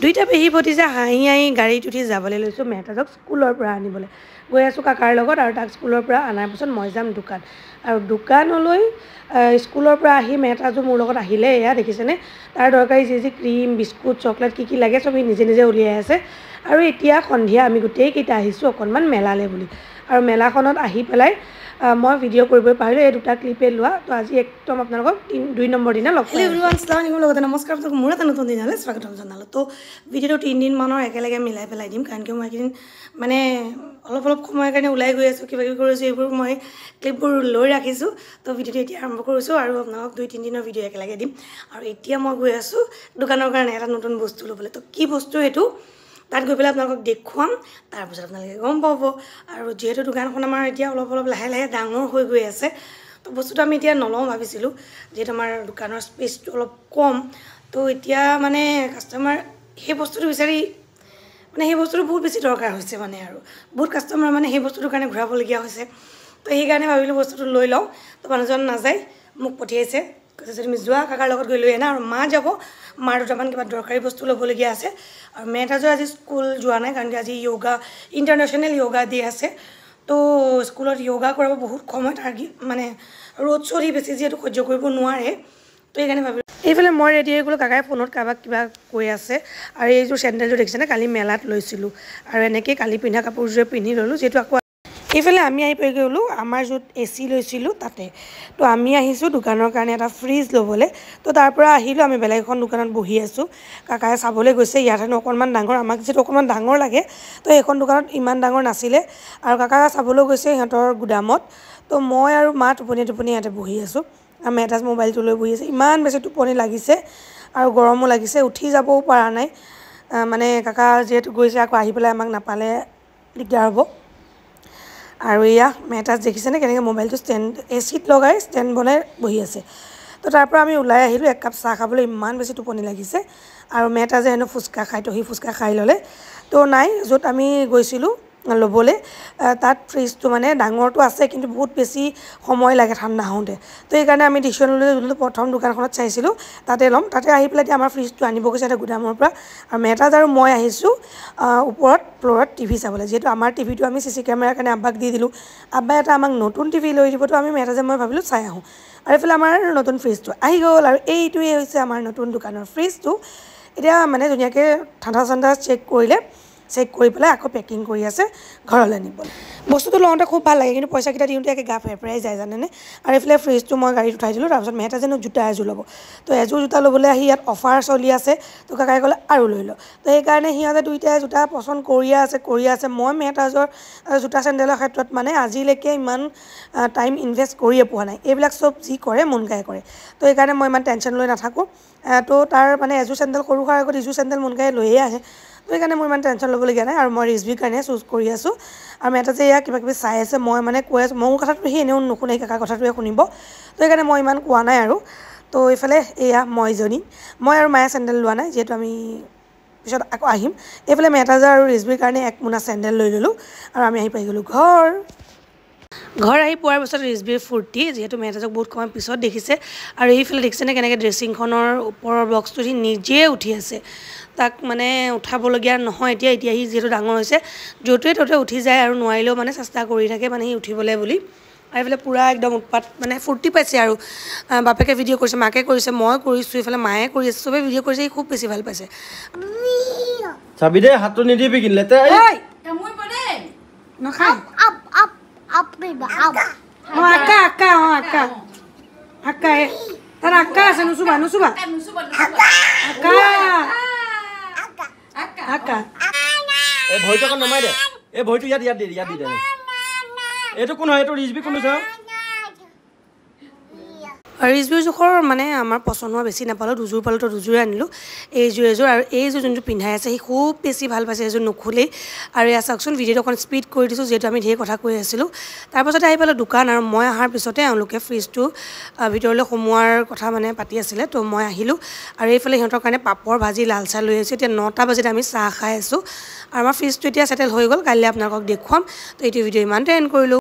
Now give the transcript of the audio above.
দুইটা পেহী ভতিজা হাঁহি হাঁহি গাড়ীত উঠি যাবলৈ লৈছোঁ মেহতাজক স্কুলৰ পৰা আনিবলৈ গৈ আছোঁ কাকাৰ লগত আৰু তাক স্কুলৰ পৰা অনাৰ পিছত মই যাম দোকান আৰু দোকানলৈ স্কুলৰ পৰা আহি মেহতাজো মোৰ লগত আহিলে এয়া দেখিছেনে তাৰ দৰকাৰী যি ক্ৰীম বিস্কুট চকলেট কি লাগে সব নিজে নিজে উলিয়াই আছে আৰু এতিয়া সন্ধিয়া আমি গোটেইকেইটা আহিছোঁ অকণমান মেলালে বুলি আৰু মেলাখনত আহি পেলাই মই ভিডিঅ' কৰিবই পাৰিলোঁ এই দুটা ক্লিপে লোৱা তো আজি একদম আপোনালোকক 2 নম্বৰ দিনা লগ পাইছোঁ এভৰিৱান আসসালামু আলাইকুম লগতে নমস্কাৰ আপোনালোক মোৰ এটা নতুন দিনলৈ স্বাগতম জনালোঁ তো ভিডিঅ'টো 3 দিন মানৰ একেলগে মিলাই পেলাই দিম কাৰণ কি মই এইকেইদিন মানে অলপ সময়ৰ কাৰণে ওলাই গৈ আছোঁ কিবা কিবি কৰিছোঁ এইবোৰ মই ক্লিপবোৰ লৈ ৰাখিছোঁ তো ভিডিঅ'টো এতিয়া আৰম্ভ কৰিছোঁ আৰু আপোনালোকক 2-3 দিনৰ ভিডিঅ' একেলগে দিম আৰু এতিয়া মই গৈ আছোঁ দোকানৰ কাৰণে এটা নতুন বস্তু ল'বলৈ তো কি বস্তু সেইটো তাত গৈ পেলাই আপোনালোকক দেখুৱাম তাৰপিছত আপোনালোকে গম পাব আৰু যেহেতু দোকানখন আমাৰ এতিয়া অলপ লাহে লাহে ডাঙৰ হৈ গৈ আছে তো বস্তুটো আমি এতিয়া নলওঁ ভাবিছিলোঁ যেহেতু আমাৰ দোকানৰ স্পেচটো অলপ কম তো এতিয়া মানে কাষ্টমাৰ সেই বস্তুটো বিচাৰি মানে সেই বস্তুটো বহুত বেছি দৰকাৰ হৈছে মানে আৰু বহুত কাষ্টমাৰ মানে সেই বস্তুটোৰ কাৰণে ঘূৰাবলগীয়া হৈছে তো সেইকাৰণে ভাবিলোঁ বস্তুটো লৈ লওঁ তো মানুহজন নাযায় মোক পঠিয়াইছে কৈছে তুমি যোৱা কাকাৰ লগত গৈ লৈ আনা আৰু মা যাব মাৰ দুটামান কিবা দৰকাৰী বস্তু ল'বলগীয়া আছে আৰু মেহতাজৰ আজি স্কুল যোৱা নাই কাৰণ আজি য়োগা ইণ্টাৰনেশ্যনেল য়োগা ডে আছে তো স্কুলত য়োগা কৰাব বহুত সময় তাৰ মানে ৰ'দ চৰি বেছি যিহেতু সহ্য কৰিব নোৱাৰে তো সেইকাৰণে ভাবিলোঁ এইফালে মই ৰেডি হৈ গ'লোঁ কাকাই ফোনত কাৰোবাক কিবা কৈ আছে আৰু এইযোৰ চেণ্ডেলযোৰ দেখিছেনে কালি মেলাত লৈছিলোঁ আৰু এনেকৈ কালি পিন্ধা কাপোৰযোৰে পিন্ধি ল'লোঁ যিহেতু আকৌ এইফালে আমি আহি পাই গ'লোঁ আমাৰ য'ত AC লৈছিলোঁ তাতে তো আমি আহিছোঁ দোকানৰ কাৰণে এটা ফ্ৰিজ ল'বলৈ তো তাৰ পৰা আহিলোঁ আমি বেলেগ এখন দোকানত বহি আছোঁ কাকাই চাবলৈ গৈছে ইয়াত হেনো অকণমান ডাঙৰ আমাক যিহেতু অকণমান ডাঙৰ লাগে তো এইখন দোকানত ইমান ডাঙৰ নাছিলে আৰু কাকা চাবলৈ গৈছে সিহঁতৰ গুদামত তো মই আৰু মা টোপনি ইয়াতে বহি আছোঁ আৰু মেহতাজ মোবাইলটো লৈ বহি আছে ইমান বেছি টোপনি লাগিছে আৰু গৰমো লাগিছে উঠি যাবও পৰা নাই মানে কাকা যিহেতু গৈছে আকৌ আহি পেলাই আমাক নাপালে দিগদাৰ হ'ব আৰু এয়া মেহতাজ দেখিছেনে কেনেকৈ মোবাইলটো এচিত লগাই ষ্টেণ্ড বনাই বহি আছে তো তাৰ পৰা আমি ওলাই আহিলোঁ এক কাপ চাহ খাবলৈ ইমান বেছি টোপনি লাগিছে আৰু মেহতাজে হেনো ফুচকা খাই তো সি ফুচকা খাই ল'লে তো নাই য'ত আমি গৈছিলোঁ ল'বলৈ তাত ফ্ৰিজটো মানে ডাঙৰটো আছে কিন্তু বহুত বেছি সময় লাগে ঠাণ্ডা হওঁতে তো সেইকাৰণে আমি ডিচিশ্যন লৈ যোনটো প্ৰথম দোকানখনত চাইছিলোঁ তাতে ল'ম তাতে আহি পেলাই এতিয়া আমাৰ ফ্ৰিজটো আনিব গৈছে এটা গুদামৰ পৰা আৰু মেহতাজ আৰু মই আহিছোঁ ওপৰত ফ্ল'ৰত টিভি চাবলৈ যিহেতু আমাৰ টিভিটো আমি CC কেমেৰাৰ কাৰণে আব্বাক দি দিলোঁ আব্বাই এটা আমাক নতুন টিভি লৈ দিবতো আমি মেহতাজে মই ভাবিলোঁ চাই আহোঁ আৰু এইফালে আমাৰ নতুন ফ্ৰিজটো আহি গ'ল আৰু এইটোৱে হৈছে আমাৰ নতুন দোকানৰ ফ্ৰিজটো এতিয়া মানে ধুনীয়াকৈ ঠাণ্ডা চেক কৰি পেলাই আকৌ পেকিং কৰি আছে ঘৰলৈ নিবলৈ বস্তুটো লওঁতে খুব ভাল লাগে কিন্তু পইচাকেইটা দিওঁতে একে গা ফেৰফেৰাই যায় জানেনে আৰু এইফালে ফ্ৰিজটো মই গাড়ীত উঠাই দিলোঁ তাৰপিছত মেহতাজেনো জোতা এযোৰ ল'ব তো এযোৰ জোতা ল'বলৈ আহি ইয়াত অফাৰ চলি আছে তো কাকাই ক'লে আৰু লৈ ল তো সেইকাৰণে সিহঁতে দুইটাই জোতা পচন্দ কৰি আছে মই মেহতাজৰ জোতা চেণ্ডেলৰ ক্ষেত্ৰত মানে আজিলৈকে ইমান টাইম ইনভেষ্ট কৰিয়ে পোৱা নাই এইবিলাক চব যি কৰে মন গায়ে কৰে তো সেইকাৰণে মই ইমান টেনশ্যন লৈ নাথাকোঁ তো তাৰ মানে এযোৰ চেণ্ডেল সৰু হোৱাৰ আগত ইযোৰ চেণ্ডেল মন গায়ে লৈয়ে আহে তো সেইকাৰণে মই ইমান টেনশ্যন ল'বলগীয়া নাই আৰু মই ৰিজভিৰ কাৰণে চুজ কৰি আছোঁ আৰু মেহতাজে এয়া কিবা কিবি চাই আছে মই মানে কৈ আছোঁ মোৰ কথাটো সি এনেও নুশুনে কাকাৰ কথাটোৱে শুনিব তো সেইকাৰণে মই ইমান কোৱা নাই আৰু তো এইফালে এয়া মই আৰু মায়ে চেণ্ডেল লোৱা নাই যিহেতু আমি পিছত আকৌ আহিম এইফালে মেহতাজৰ আৰু ৰিজভিৰ কাৰণে এক মোনা চেণ্ডেল লৈ ল'লোঁ আৰু আমি আহি পাই গ'লোঁ ঘৰ আহি পোৱাৰ পিছত ৰিজভিৰ ফূৰ্তি যিহেতু মেহতাজক বহুত সময় পিছত দেখিছে আৰু এইফালে দেখিছেনে কেনেকৈ ড্ৰেছিংখনৰ ওপৰৰ বক্সটো সি নিজে উঠি আছে তাক মানে উঠাবলগীয়া নহয় এতিয়া সি যিহেতু ডাঙৰ হৈছে য'তে ত'তে উঠি যায় আৰু নোৱাৰিলেও মানে চেষ্টা কৰি থাকে মানে সি উঠিবলৈ বুলি আৰু এইফালে পূৰা একদম উৎপাত মানে ফূৰ্তি পাইছে আৰু বাপেকে ভিডিঅ' কৰিছে মাকে কৰিছে মই কৰিছোঁ এইফালে মায়ে কৰি আছে চবেই ভিডিঅ' কৰিছে সি খুব বেছি ভাল পাইছে চাবি দে হাতটো নিদিবি কিনিলে নাখায় আক্কা তাৰ আক্কা আছে নুচুবা আক্কা এই ভৰিটো অকণ নমাই দে এই ভৰিটো ইয়াত দি দে এইটো কোন হয় এইটো ৰিজবি কোন আছে ৰিজভিৰ জোখৰ মানে আমাৰ পচন্দ হোৱা বেছি নাপালোঁ দুযোৰ পালোঁ তো দুযোৰে আনিলোঁ এইযোৰ আৰু এইযোৰ যোনটো পিন্ধাই আছে সি খুব বেছি ভাল পাইছে এইযোৰ নুখুলেই আৰু এয়া চাওকচোন ভিডিঅ'টো অকণ স্পীড কৰি দিছোঁ যিহেতু আমি ঢেৰ কথা কৈ আছিলোঁ তাৰপাছতে আহি পালোঁ দোকান আৰু মই অহাৰ পিছতে এওঁলোকে ফ্ৰিজটো ভিতৰলৈ সোমোৱাৰ কথা মানে পাতি আছিলে তো মই আহিলোঁ আৰু এইফালে সিহঁতৰ কাৰণে পাপৰ ভাজি লাল চাহ লৈ আহিছোঁ এতিয়া 9টা বজাত আমি চাহ খাই আছোঁ আৰু আমাৰ ফ্ৰিজটো এতিয়া ছেটেল হৈ গ'ল কাইলৈ আপোনালোকক দেখুৱাম তো এইটো ভিডিঅ' ইমানতে এণ্ড কৰিলোঁ